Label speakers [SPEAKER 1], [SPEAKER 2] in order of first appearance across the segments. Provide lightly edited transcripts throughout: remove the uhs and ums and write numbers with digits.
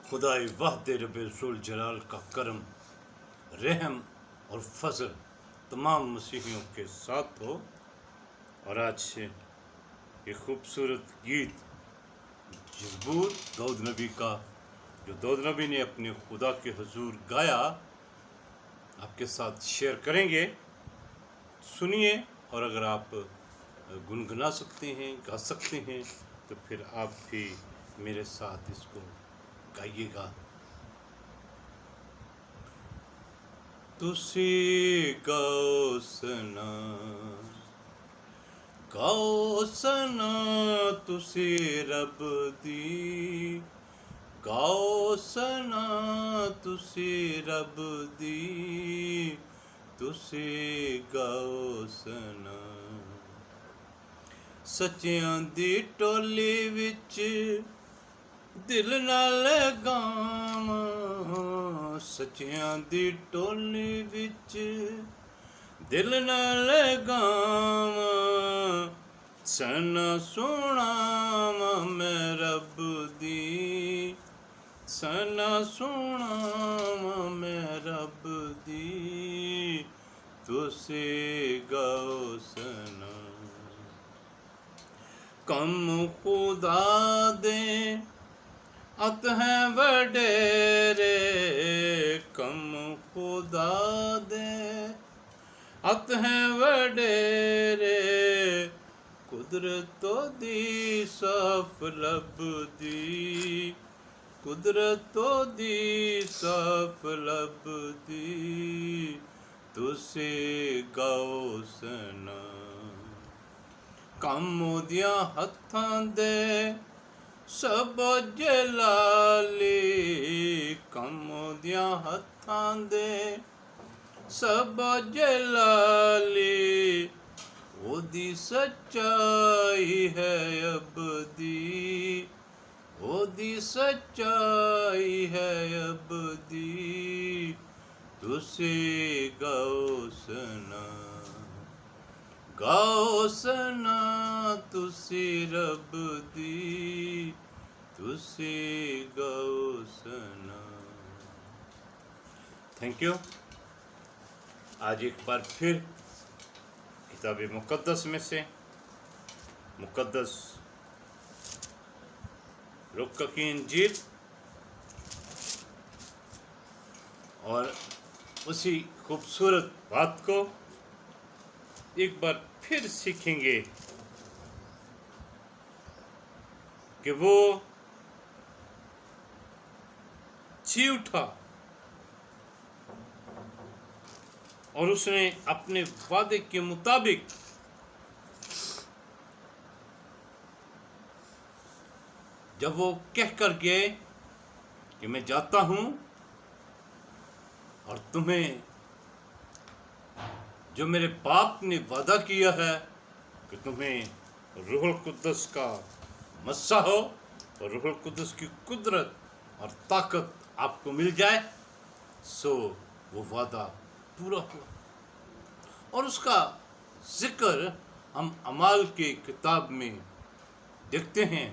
[SPEAKER 1] खुदाई वहद रब ज़ुल जलाल का करम, रहम और फजल तमाम मसीहियों के साथ हो। और आज से ये खूबसूरत गीत ज़बूर दाऊद नबी का, जो दाऊद नबी ने अपने खुदा के हुजूर गाया, आपके साथ शेयर करेंगे। सुनिए, और अगर आप गुनगुना सकते हैं, गा सकते हैं, तो फिर आप भी मेरे साथ इसको गाइएगा। तुसी गाओ सना, गाओ सना तुसी रब दी, गाओ सना तुसी रब दी, तुसी गाओ सना। सच्चियां दी टोली विच दिल नाल गावां, सच्चियां दी टोली विच दिल नाल गावां, सना सुनावां मैं रब दी, सना सुनावां मैं रब दी, तुसी गाओ सना। कम खुदा दे अत हैं वडेरे, कम खुदा दे अत हैं वडेरे, कुदरतों दी साफ लभदी, कुदरतों दी साफ लभदी, तुसी गाओ सना। कम ओदियां हत्थां दे सब जलाली, कम ओदियां हत्थां दे सब जलाली, ओदी सच्चाई है अबदी, ओदी सच्चाई है अबदी, तुसी गाओ सना। गाओ सना तुसी रब दी, तुसी गाओ सना। Thank you. आज एक बार फिर किताब मुक़द्दस में से मुक़द्दस लूका की इंजील और उसी खूबसूरत बात को एक बार फिर सीखेंगे कि वो जी उठा और उसने अपने वादे के मुताबिक जब वो कह कर गए कि मैं जाता हूं और तुम्हें जो मेरे बाप ने वादा किया है कि तुम्हें रूहुल कुद्दस का मस्सा हो और रूहुल कुद्दस की कुदरत और ताकत आपको मिल जाए, सो वो वादा पूरा हुआ। और उसका जिक्र हम अमाल की किताब में देखते हैं।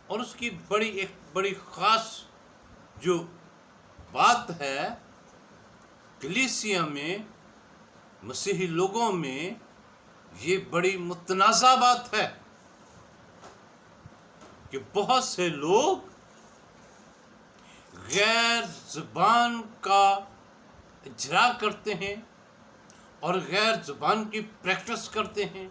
[SPEAKER 1] और उसकी एक बड़ी ख़ास जो बात है, कलीसिया में मसीही लोगों में ये बड़ी मुतनाज़ा बात है कि बहुत से लोग गैर ज़ुबान का इजरा करते हैं और गैर ज़ुबान की प्रैक्टिस करते हैं,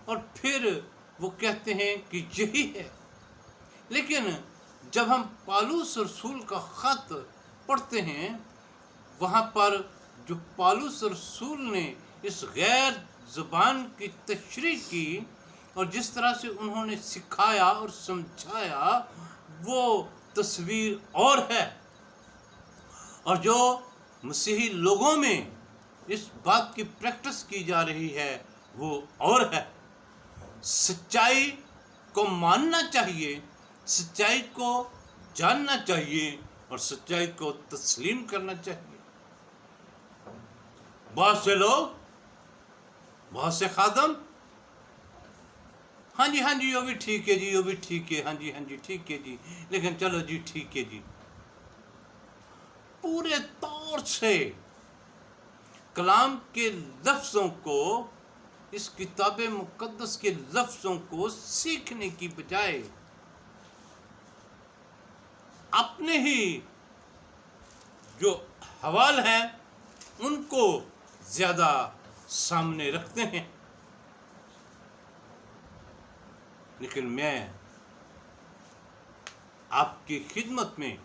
[SPEAKER 1] और फिर वो कहते हैं कि यही है। लेकिन जब हम पालूस रसूल का ख़त पढ़ते हैं, वहाँ पर जो पालूस रसूल ने इस गैर ज़ुबान की तशरीह की और जिस तरह से उन्होंने सिखाया और समझाया, वो तस्वीर और है। और जो मसीही लोगों में इस बात की प्रैक्टिस की जा रही है, वो और है। सच्चाई को मानना चाहिए, सच्चाई को जानना चाहिए और सच्चाई को तस्लीम करना चाहिए। बहुत से लोग, बहुत से खादम ہاں جی یہ بھی ٹھیک ہے جی، یہ بھی ٹھیک ہے، ہاں جی ٹھیک ہے جی، لیکن چلو جی ٹھیک ہے جی. پورے طور سے کلام کے لفظوں کو، اس کتاب مقدس کے لفظوں کو سیکھنے کی بجائے اپنے ہی جو حوال ہیں ان کو زیادہ سامنے رکھتے ہیں. لیکن میں آپ کی خدمت میں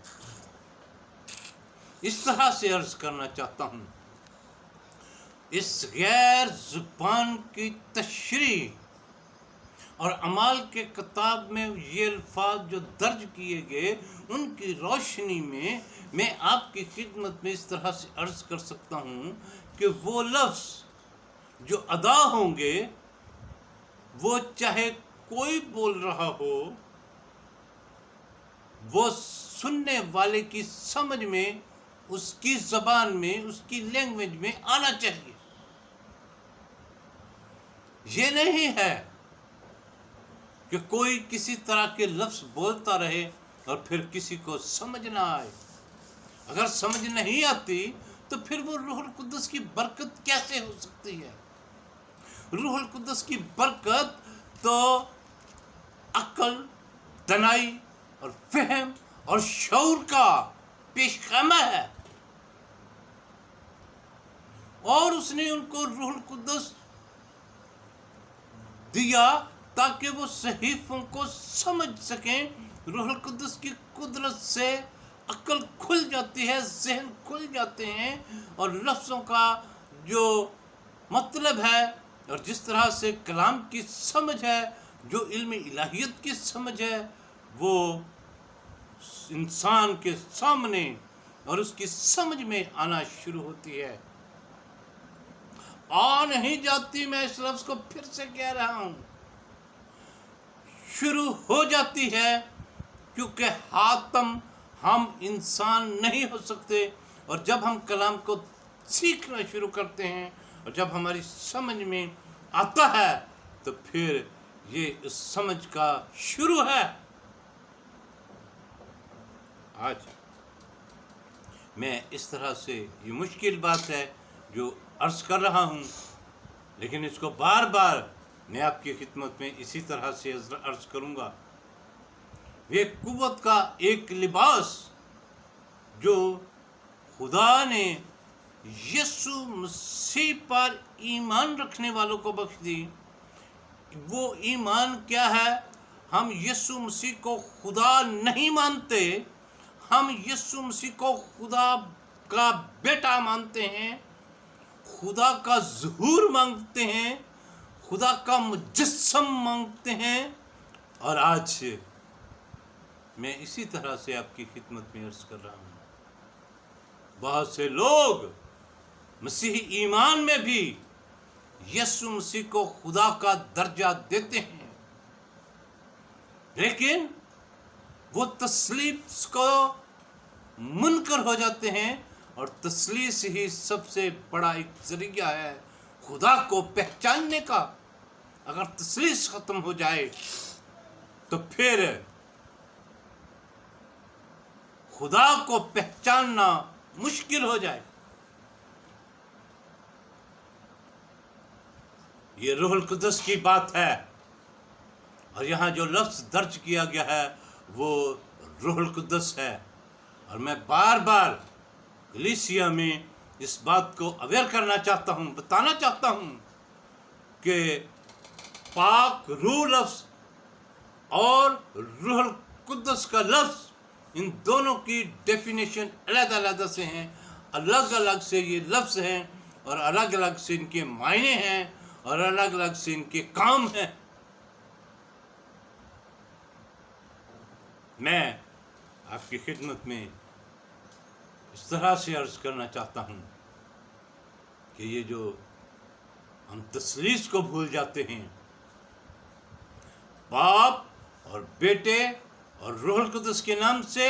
[SPEAKER 1] اس طرح سے عرض کرنا چاہتا ہوں، اس غیر زبان کی تشریح اور اعمال کے کتاب میں یہ الفاظ جو درج کیے گئے ان کی روشنی میں آپ کی خدمت میں اس طرح سے عرض کر سکتا ہوں کہ وہ لفظ جو ادا ہوں گے، وہ چاہے کوئی بول رہا ہو، وہ سننے والے کی سمجھ میں، اس کی زبان میں، اس کی لینگویج میں آنا چاہیے. یہ نہیں ہے کہ کوئی کسی طرح کے لفظ بولتا رہے اور پھر کسی کو سمجھ نہ آئے. اگر سمجھ نہیں آتی تو پھر وہ روح القدس کی برکت کیسے ہو سکتی ہے؟ روح القدس کی برکت تو عقل، دانائی اور فہم اور شعور کا پیش خیمہ ہے، اور اس نے ان کو روح القدس دیا تاکہ وہ صحیفوں کو سمجھ سکیں. روح القدس کی قدرت سے عقل کھل جاتی ہے، ذہن کھل جاتے ہیں، اور لفظوں کا جو مطلب ہے اور جس طرح سے کلام کی سمجھ ہے، جو علم الہیت کی سمجھ ہے، وہ انسان کے سامنے اور اس کی سمجھ میں آنا شروع ہوتی ہے. آ نہیں جاتی، میں اس لفظ کو پھر سے کہہ رہا ہوں، شروع ہو جاتی ہے، کیونکہ حاتم ہم انسان نہیں ہو سکتے. اور جب ہم کلام کو سیکھنا شروع کرتے ہیں اور جب ہماری سمجھ میں آتا ہے تو پھر یہ اس سمجھ کا شروع ہے. آج میں اس طرح سے، یہ مشکل بات ہے جو عرض کر رہا ہوں، لیکن اس کو بار بار میں آپ کی خدمت میں اسی طرح سے عرض کروں گا. یہ قوت کا ایک لباس جو خدا نے یسوع مسیح پر ایمان رکھنے والوں کو بخش دی، وہ ایمان کیا ہے؟ ہم یسوع مسیح کو خدا نہیں مانتے، ہم یسوع مسیح کو خدا کا بیٹا مانتے ہیں، خدا کا ظہور مانگتے ہیں، خدا کا مجسم مانگتے ہیں. اور آج میں اسی طرح سے آپ کی خدمت میں عرض کر رہا ہوں، بہت سے لوگ مسیحی ایمان میں بھی یسوع مسیح کو خدا کا درجہ دیتے ہیں، لیکن وہ تثلیث کو منکر ہو جاتے ہیں، اور تثلیث ہی سب سے بڑا ایک ذریعہ ہے خدا کو پہچاننے کا. اگر تثلیث ختم ہو جائے تو پھر خدا کو پہچاننا مشکل ہو جائے. یہ روح القدس کی بات ہے، اور یہاں جو لفظ درج کیا گیا ہے وہ روح القدس ہے. اور میں بار بار کلیسیا میں اس بات کو اویئر کرنا چاہتا ہوں، بتانا چاہتا ہوں کہ پاک روح لفظ اور روح القدس کا لفظ، ان دونوں کی ڈیفینیشن علیحدہ علیحدہ سے ہیں، الگ الگ سے یہ لفظ ہیں، اور الگ الگ سے ان کے معنی ہیں، اور الگ الگ سے ان کے کام ہیں. میں آپ کی خدمت میں اس طرح سے عرض کرنا چاہتا ہوں کہ یہ جو ہم تثلیث کو بھول جاتے ہیں، باپ اور بیٹے اور روح القدس کے نام سے،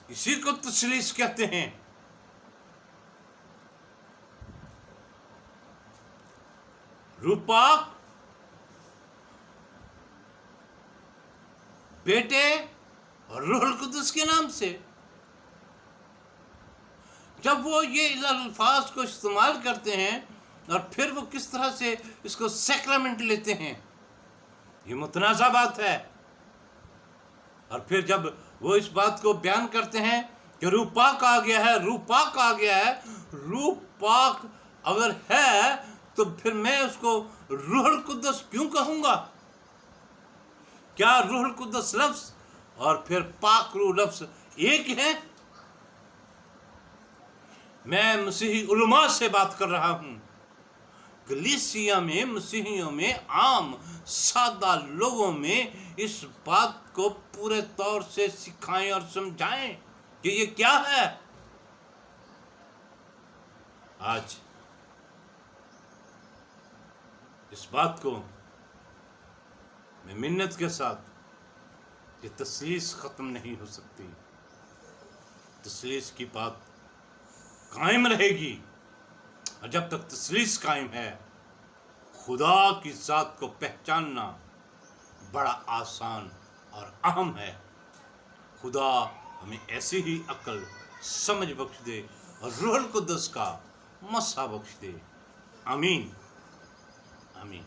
[SPEAKER 1] اسی کو تثلیث کہتے ہیں. روح پاک बेटे और रूहुल कुद्दुस के नाम से। जब वो ये अल्फाज को इस्तेमाल करते हैं और फिर वो किस तरह से इसको सैक्रामेंट लेते हैं, ये मुतनाज़ा बात है। और फिर जब वो इस बात को बयान करते हैं कि रूह पाक आ गया है, रूह पाक आ गया है, रूह पाक अगर है तो फिर मैं उसको रूहुल कुद्दुस क्यों कहूँगा? क्या रूहुल कुद्दुस लफ्ज़ और फिर पाक रूह लफ्ज़ एक है? मैं मसीही उलमा से बात कर रहा हूँ, कलीसिया में, मसीहियों में, आम सादा लोगों में इस बात को पूरे तौर से सिखाएं और समझाएं कि ये क्या है। आज इस बात को मैं मिन्नत के साथ, ये तस्लीस ख़त्म नहीं हो सकती, तस्लीस की बात कायम रहेगी। और जब तक तस्लीस कायम है, खुदा की ज़ात को पहचानना बड़ा आसान और अहम है। खुदा हमें ऐसी ही अक्ल समझ बख्श दे और रूहुल कुद्दुस का मसा बख्श दे। आमीन आमीन।